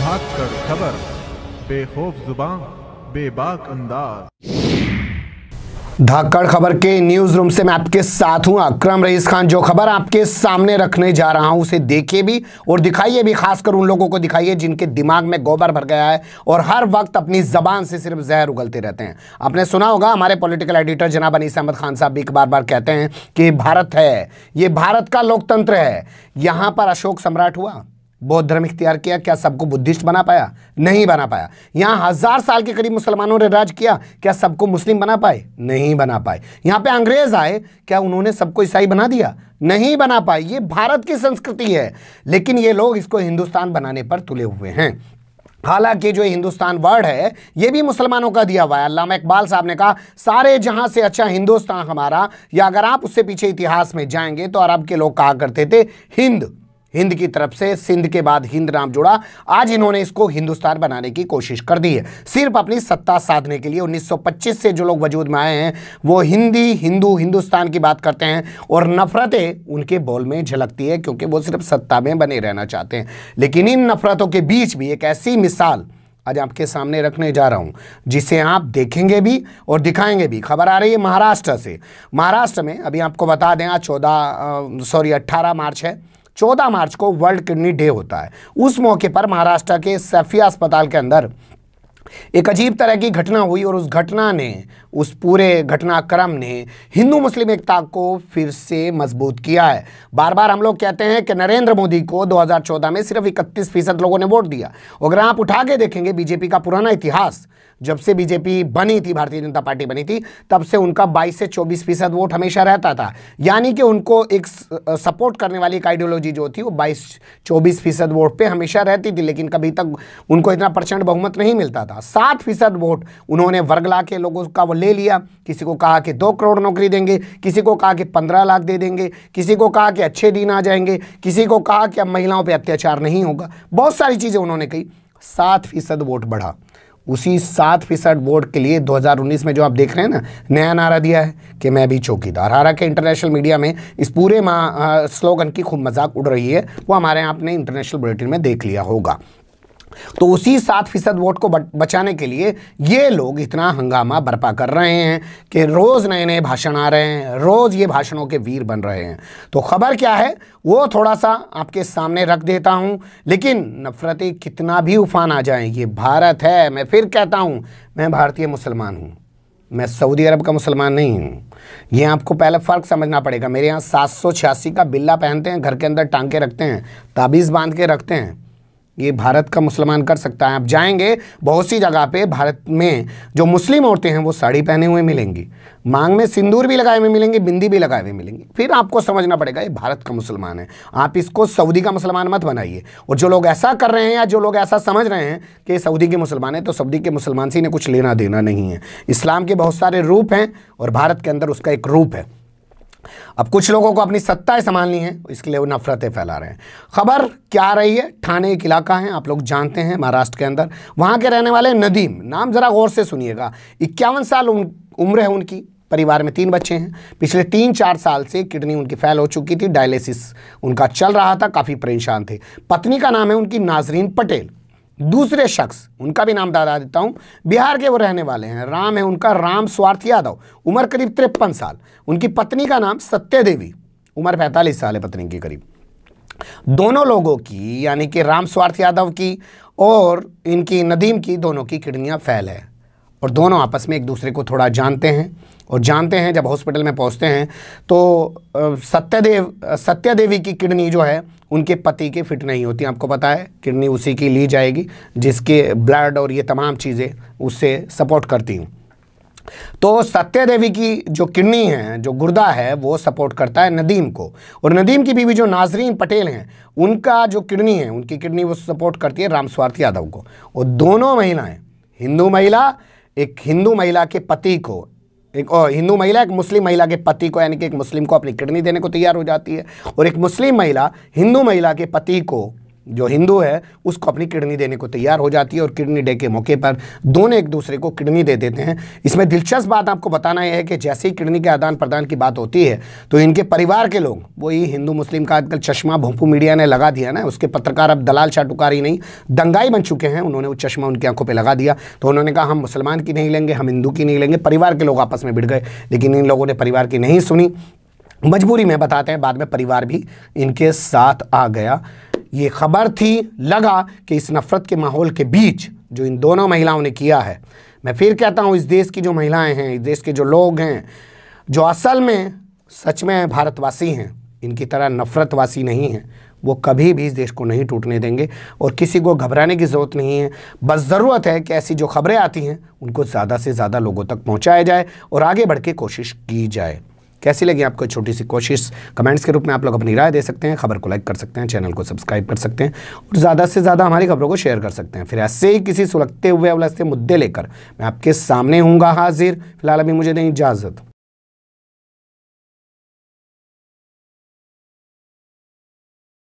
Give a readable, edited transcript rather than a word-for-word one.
धाकड़ खबर, बेखौफ जुबान, बेबाक अंदाज। धाकड़ खबर के न्यूज रूम से मैं आपके साथ हूं अकरम रईस खान। जो खबर आपके सामने रखने जा रहा हूं उसे देखिए भी और दिखाइए भी, खासकर उन लोगों को दिखाइए जिनके दिमाग में गोबर भर गया है और हर वक्त अपनी जबान से सिर्फ जहर उगलते रहते हैं। आपने सुना होगा, हमारे पॉलिटिकल एडिटर जनाब अनीस अहमद खान साहब भी बार बार कहते हैं कि भारत है, ये भारत का लोकतंत्र है। यहां पर अशोक सम्राट हुआ, बौद्ध धर्म इख्तियार किया, क्या सबको बुद्धिस्ट बना पाया? नहीं बना पाया। यहां 1000 साल के करीब मुसलमानों ने राज किया, क्या सबको मुस्लिम बना पाए? नहीं बना पाए। यहां पे अंग्रेज आए, क्या उन्होंने सबको ईसाई बना दिया? नहीं बना पाए। ये भारत की संस्कृति है, लेकिन ये लोग इसको हिंदुस्तान बनाने पर तुले हुए हैं। हालांकि जो हिंदुस्तान वर्ड है ये भी मुसलमानों का दिया हुआ है। अल्लामा इकबाल साहब ने कहा, सारे जहां से अच्छा हिंदुस्तान हमारा। या अगर आप उससे पीछे इतिहास में जाएंगे तो अरब के लोग कहा करते थे हिंद, हिंद की तरफ से सिंध के बाद हिंद नाम जुड़ा। आज इन्होंने इसको हिंदुस्तान बनाने की कोशिश कर दी है, सिर्फ अपनी सत्ता साधने के लिए। 1925 से जो लोग वजूद में आए हैं वो हिंदी, हिंदू, हिंदुस्तान की बात करते हैं और नफरतें उनके बोल में झलकती है, क्योंकि वो सिर्फ सत्ता में बने रहना चाहते हैं। लेकिन इन नफरतों के बीच भी एक ऐसी मिसाल आज आपके सामने रखने जा रहा हूं जिसे आप देखेंगे भी और दिखाएंगे भी। खबर आ रही है महाराष्ट्र से। महाराष्ट्र में अभी आपको बता दें, आज 18 मार्च है। 14 मार्च को वर्ल्ड किडनी डे होता है। उस मौके पर महाराष्ट्र के सैफिया अस्पताल के अंदर एक अजीब तरह की घटना हुई और उस घटना ने, उस पूरे घटनाक्रम ने हिंदू मुस्लिम एकता को फिर से मजबूत किया है। बार बार हम लोग कहते हैं कि नरेंद्र मोदी को 2014 में सिर्फ 31% लोगों ने वोट दिया। अगर आप उठा के देखेंगे बीजेपी का पुराना इतिहास, जब से बीजेपी बनी थी, भारतीय जनता पार्टी बनी थी, तब से उनका 22 से 24% वोट हमेशा रहता था। यानी कि उनको एक सपोर्ट करने वाली एक आइडियोलॉजी जो थी वो 22-24% वोट पे हमेशा रहती थी, लेकिन कभी तक उनको इतना प्रचंड बहुमत नहीं मिलता था। 7% वोट उन्होंने वर्गला के लोगों का वो ले लिया। किसी को कहा कि 2 करोड़ नौकरी देंगे, किसी को कहा कि 15 लाख दे देंगे, किसी को कहा कि अच्छे दिन आ जाएंगे, किसी को कहा कि अब महिलाओं पर अत्याचार नहीं होगा। बहुत सारी चीज़ें उन्होंने कही। 7% वोट बढ़ा। उसी 7% वोट के लिए 2019 में जो आप देख रहे हैं ना, नया नारा दिया है कि मैं भी चौकीदार। हालांकि इंटरनेशनल मीडिया में इस पूरे स्लोगन की खूब मजाक उड़ रही है, वो हमारे यहाँ आपने इंटरनेशनल बुलेटिन में देख लिया होगा। तो उसी 7% वोट को बचाने के लिए ये लोग इतना हंगामा बर्पा कर रहे हैं कि रोज़ नए नए भाषण आ रहे हैं, रोज़ ये भाषणों के वीर बन रहे हैं। तो खबर क्या है वो थोड़ा सा आपके सामने रख देता हूं। लेकिन नफरतें कितना भी उफान आ जाएं, ये भारत है। मैं फिर कहता हूं, मैं भारतीय मुसलमान हूं, मैं सऊदी अरब का मुसलमान नहीं हूँ। ये आपको पहले फ़र्क समझना पड़ेगा। मेरे यहाँ 786 का बिल्ला पहनते हैं, घर के अंदर टांग के रखते हैं, ताबीज़ बांध के रखते हैं। ये भारत का मुसलमान कर सकता है। आप जाएंगे बहुत सी जगह पे भारत में जो मुस्लिम औरतें हैं वो साड़ी पहने हुए मिलेंगी, मांग में सिंदूर भी लगाए हुए मिलेंगे, बिंदी भी लगाए हुए मिलेंगी। फिर आपको समझना पड़ेगा ये भारत का मुसलमान है। आप इसको सऊदी का मुसलमान मत बनाइए। और जो लोग ऐसा कर रहे हैं या जो लोग ऐसा समझ रहे हैं कि सऊदी के मुसलमान है, तो सऊदी के मुसलमान से इन्हें कुछ लेना देना नहीं है। इस्लाम के बहुत सारे रूप हैं और भारत के अंदर उसका एक रूप है। अब कुछ लोगों को अपनी सत्ताएं संभालनी है, इसके लिए वो नफरतें फैला रहे हैं। खबर क्या आ रही है, ठाणे एक इलाका है, आप लोग जानते हैं, महाराष्ट्र के अंदर। वहां के रहने वाले नदीम, नाम जरा गौर से सुनिएगा। 51 साल उम्र है उनकी, परिवार में 3 बच्चे हैं। पिछले 3-4 साल से किडनी उनकी फेल हो चुकी थी, डायलिसिस उनका चल रहा था, काफ़ी परेशान थे। पत्नी का नाम है उनकी नाजरीन पटेल। दूसरे शख्स, उनका भी नाम बता देता हूँ, बिहार के वो रहने वाले हैं। राम है उनका, राम स्वार्थ यादव, उम्र करीब 53 साल। उनकी पत्नी का नाम सत्य देवी, उम्र 45 साल है पत्नी की करीब। दोनों लोगों की, यानी कि राम स्वार्थ यादव की और इनकी नदीम की, दोनों की किडनियाँ फेल है और दोनों आपस में एक दूसरे को थोड़ा जानते हैं। और जानते हैं, जब हॉस्पिटल में पहुंचते हैं तो सत्या देवी की किडनी जो है उनके पति के फिट नहीं होती। आपको पता है किडनी उसी की ली जाएगी जिसके ब्लड और ये तमाम चीज़ें उससे सपोर्ट करती हैं। तो सत्या देवी की जो किडनी है, जो गुर्दा है, वो सपोर्ट करता है नदीम को। और नदीम की बीवी जो नाजरीन पटेल हैं, उनका जो किडनी है, उनकी किडनी वो सपोर्ट करती है राम स्वार्थ यादव को। और दोनों महिलाएं, हिंदू महिला एक हिंदू महिला के पति को, एक हिंदू महिला एक मुस्लिम महिला के पति को, यानी कि एक मुस्लिम को अपनी किडनी देने को तैयार हो जाती है, और एक मुस्लिम महिला हिंदू महिला के पति को जो हिंदू है उसको अपनी किडनी देने को तैयार हो जाती है और किडनी डे के मौके पर दोनों एक दूसरे को किडनी दे देते हैं। इसमें दिलचस्प बात आपको बताना यह है कि जैसे ही किडनी के आदान प्रदान की बात होती है तो इनके परिवार के लोग, वही हिंदू मुस्लिम का आजकल चश्मा भोंपू मीडिया ने लगा दिया ना, उसके पत्रकार अब दलाल चाटुकारी नहीं दंगाई बन चुके हैं। उन्होंने वो चश्मा उनकी आंखों पर लगा दिया तो उन्होंने कहा हम मुसलमान की नहीं लेंगे, हम हिंदू की नहीं लेंगे। परिवार के लोग आपस में भिड़ गए, लेकिन इन लोगों ने परिवार की नहीं सुनी। मजबूरी में बताते हैं, बाद में परिवार भी इनके साथ आ गया। ये खबर थी, लगा कि इस नफरत के माहौल के बीच जो इन दोनों महिलाओं ने किया है, मैं फिर कहता हूँ, इस देश की जो महिलाएं हैं, इस देश के जो लोग हैं, जो असल में सच में भारतवासी हैं, इनकी तरह नफरतवासी नहीं हैं, वो कभी भी इस देश को नहीं टूटने देंगे। और किसी को घबराने की ज़रूरत नहीं है, बस ज़रूरत है कि ऐसी जो खबरें आती हैं उनको ज़्यादा से ज़्यादा लोगों तक पहुँचाया जाए और आगे बढ़ के कोशिश की जाए। कैसी लगी आपको छोटी सी कोशिश? कमेंट्स के रूप में आप लोग अपनी राय दे सकते हैं, खबर को लाइक कर सकते हैं, चैनल को सब्सक्राइब कर सकते हैं और ज़्यादा से ज़्यादा हमारी खबरों को शेयर कर सकते हैं। फिर ऐसे ही किसी सुलगते हुए उलझते मुद्दे लेकर मैं आपके सामने हूँगा हाजिर। फिलहाल अभी मुझे दें इजाज़त।